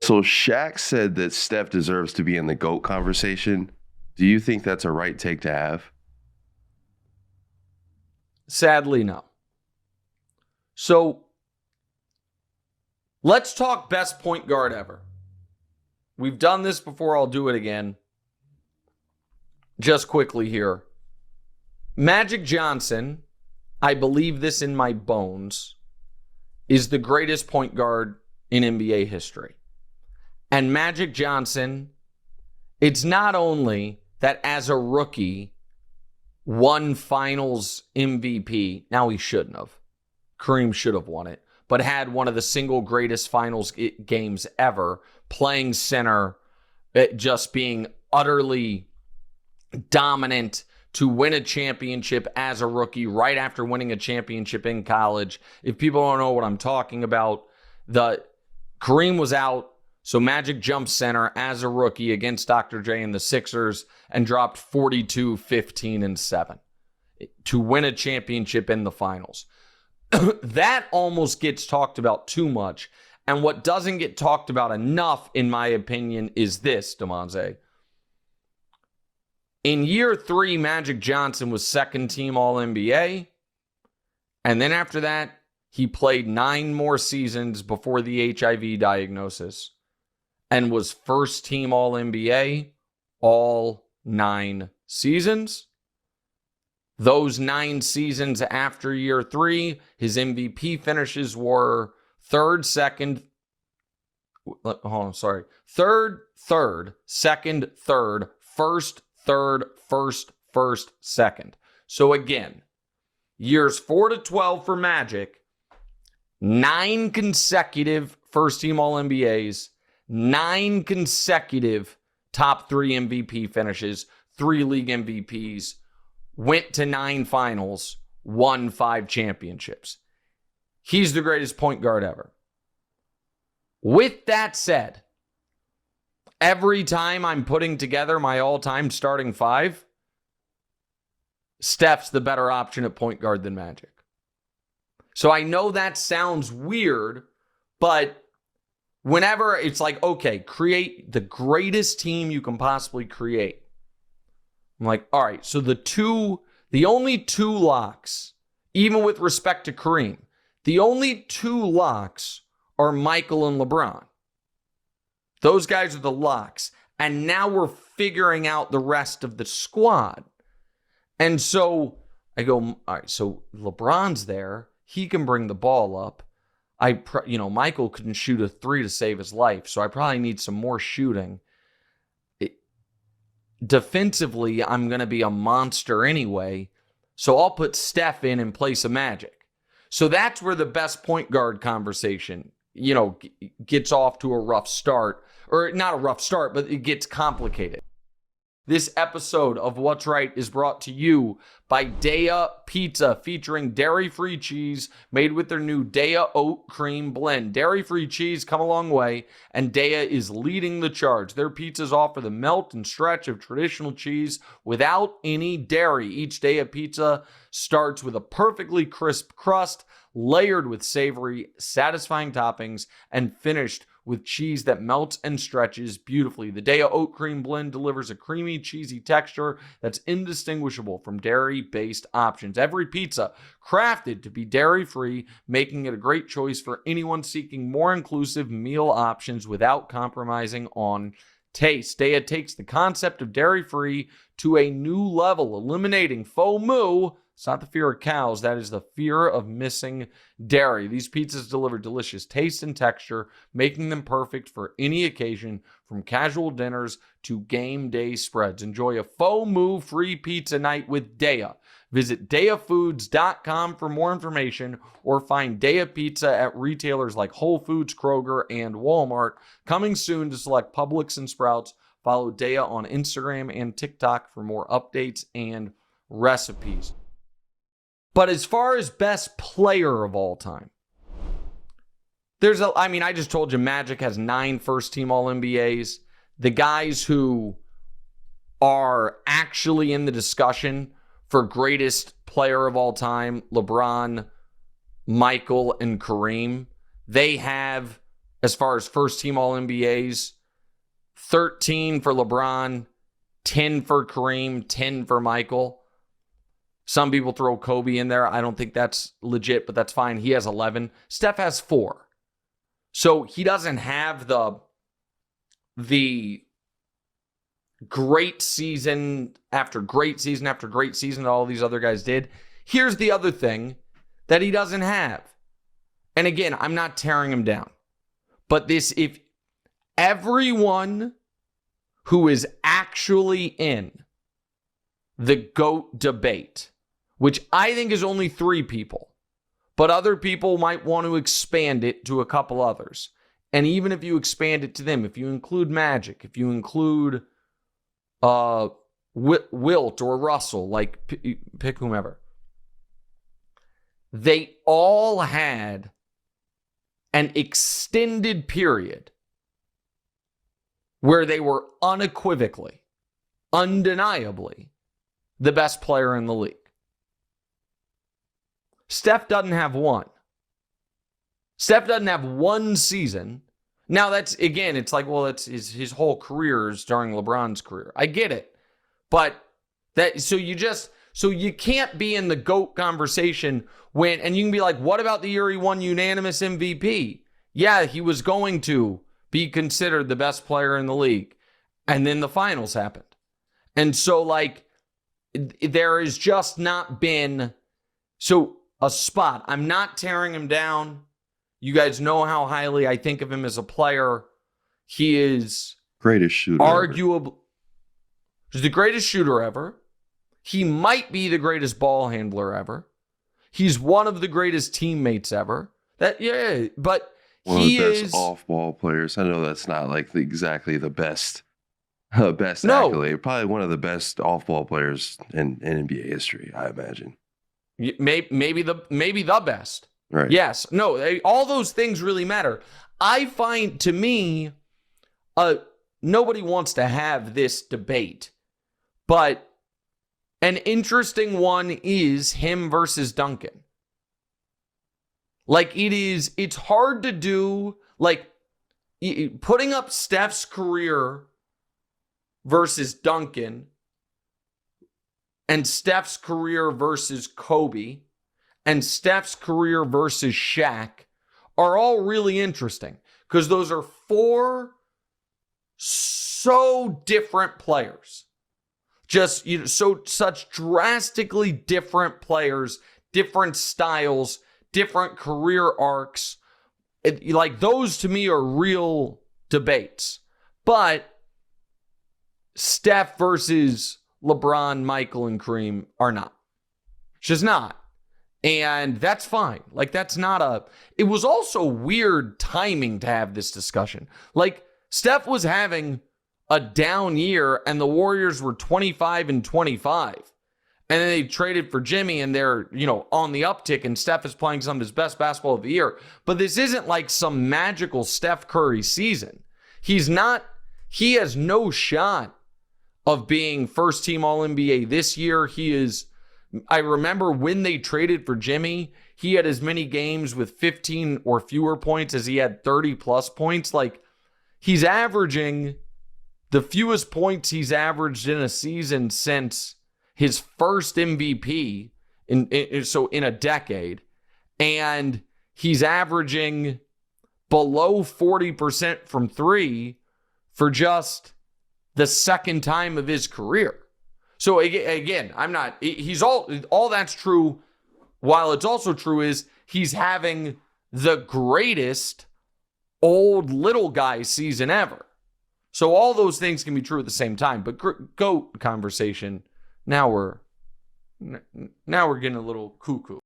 So Shaq said that Steph deserves to be in the GOAT conversation. Do you think that's a right take to have? Sadly, no. So let's talk best point guard ever. We've done this before. I'll do it again. Just quickly here. Magic Johnson, I believe this in my bones, is the greatest point guard in NBA history. And Magic Johnson, it's not only that as a rookie, won finals MVP. Now he shouldn't have. Kareem should have won it. But had one of the single greatest finals games ever, playing center, just being utterly dominant to win a championship as a rookie right after winning a championship in college. If people don't know what I'm talking about, Kareem was out, so Magic jumped center as a rookie against Dr. J and the Sixers and dropped 42, 15, and 7 to win a championship in the finals. That almost gets talked about too much. And what doesn't get talked about enough, in my opinion, is this, Demonze. In year 3, Magic Johnson was second team All-NBA. And then after that, he played 9 more seasons before the HIV diagnosis and was first team All-NBA all 9 seasons. Those 9 seasons after year 3, his MVP finishes were third, second, second, third, first, third, first, second. So again, years 4 to 12 for Magic, 9 consecutive first team All-NBAs, 9 consecutive top 3 MVP finishes, 3 league MVPs, went to 9 finals, won 5 championships. He's the greatest point guard ever. With that said, every time I'm putting together my all-time starting 5, Steph's the better option at point guard than Magic. So I know that sounds weird, but whenever it's like, okay, create the greatest team you can possibly create. I'm like, all right, so the only 2 locks, even with respect to Kareem, the only 2 locks are Michael and LeBron. Those guys are the locks. And now we're figuring out the rest of the squad. And so I go, all right, so LeBron's there. He can bring the ball up. Michael couldn't shoot a 3 to save his life, so I probably need some more shooting. Defensively, I'm going to be a monster anyway, so I'll put Steph in place of Magic. So that's where the best point guard conversation, gets off to a rough start. Or not a rough start, but it gets complicated. This episode of What's Right is brought to you by Daya Pizza, featuring dairy-free cheese made with their new Daya Oat Cream Blend. Dairy-free cheese come a long way, and Daya is leading the charge. Their pizzas offer the melt and stretch of traditional cheese without any dairy. Each Daya pizza starts with a perfectly crisp crust, layered with savory, satisfying toppings, and finished with cheese that melts and stretches beautifully. The Daya Oat Cream Blend delivers a creamy, cheesy texture that's indistinguishable from dairy-based options. Every pizza crafted to be dairy-free, making it a great choice for anyone seeking more inclusive meal options without compromising on taste. Daya takes the concept of dairy-free to a new level, eliminating faux moo. It's not the fear of cows, that is the fear of missing dairy. These pizzas deliver delicious taste and texture, making them perfect for any occasion, from casual dinners to game day spreads. Enjoy a faux moo-free pizza night with Daya. Visit DayaFoods.com for more information, or find Daya Pizza at retailers like Whole Foods, Kroger, and Walmart. Coming soon to select Publix and Sprouts. Follow Daya on Instagram and TikTok for more updates and recipes. But as far as best player of all time, I just told you Magic has 9 first-team All-NBAs. The guys who are actually in the discussion for greatest player of all time, LeBron, Michael, and Kareem, they have as far as first team All NBAs. 13 for LeBron, 10 for Kareem, 10 for Michael. Some people throw Kobe in there. I don't think that's legit, but that's fine. He has 11. Steph has 4. So he doesn't have the great season after great season after great season that all these other guys did. Here's the other thing that he doesn't have. And again, I'm not tearing him down. But if everyone who is actually in the GOAT debate, which I think is only 3 people, but other people might want to expand it to a couple others. And even if you expand it to them, if you include Magic, if you include Wilt or Russell, like pick whomever, they all had an extended period where they were unequivocally, undeniably the best player in the league. Steph doesn't have one. Steph doesn't have one season. Now that's, again, it's like, well, it's his whole career is during LeBron's career. I get it. But so you can't be in the GOAT conversation and you can be like, what about the year he won unanimous MVP? Yeah, he was going to be considered the best player in the league. And then the finals happened. And so, like, there has just not been a spot. I'm not tearing him down. You guys know how highly I think of him as a player. He is greatest shooter. Arguably, he's the greatest shooter ever. He might be the greatest ball handler ever. He's one of the greatest teammates ever. But one of the best off-ball players. I know that's not like exactly the best accolade. Probably one of the best off-ball players in NBA history, I imagine. Maybe the best. Right. Yes. No, all those things really matter. I find, to me, nobody wants to have this debate, but an interesting one is him versus Duncan. Like, it's hard to do, like, putting up Steph's career versus Duncan and Steph's career versus Kobe and Steph's career versus Shaq are all really interesting because those are 4 so different players. Just, such drastically different players, different styles, different career arcs. Like, those to me are real debates. But Steph versus LeBron, Michael, and Kareem are not. It's just not. And that's fine. Like, it was also weird timing to have this discussion. Like, Steph was having a down year and the Warriors were 25-25. And then they traded for Jimmy and they're, on the uptick and Steph is playing some of his best basketball of the year. But this isn't like some magical Steph Curry season. He has no shot of being first team All NBA this year. I remember when they traded for Jimmy, he had as many games with 15 or fewer points as he had 30 plus points. Like, he's averaging the fewest points he's averaged in a season since his first MVP in a decade. And he's averaging below 40% from 3 for just the second time of his career. So again, all that's true. While it's also true is he's having the greatest old little guy season ever. So all those things can be true at the same time. But GOAT conversation, now we're getting a little cuckoo.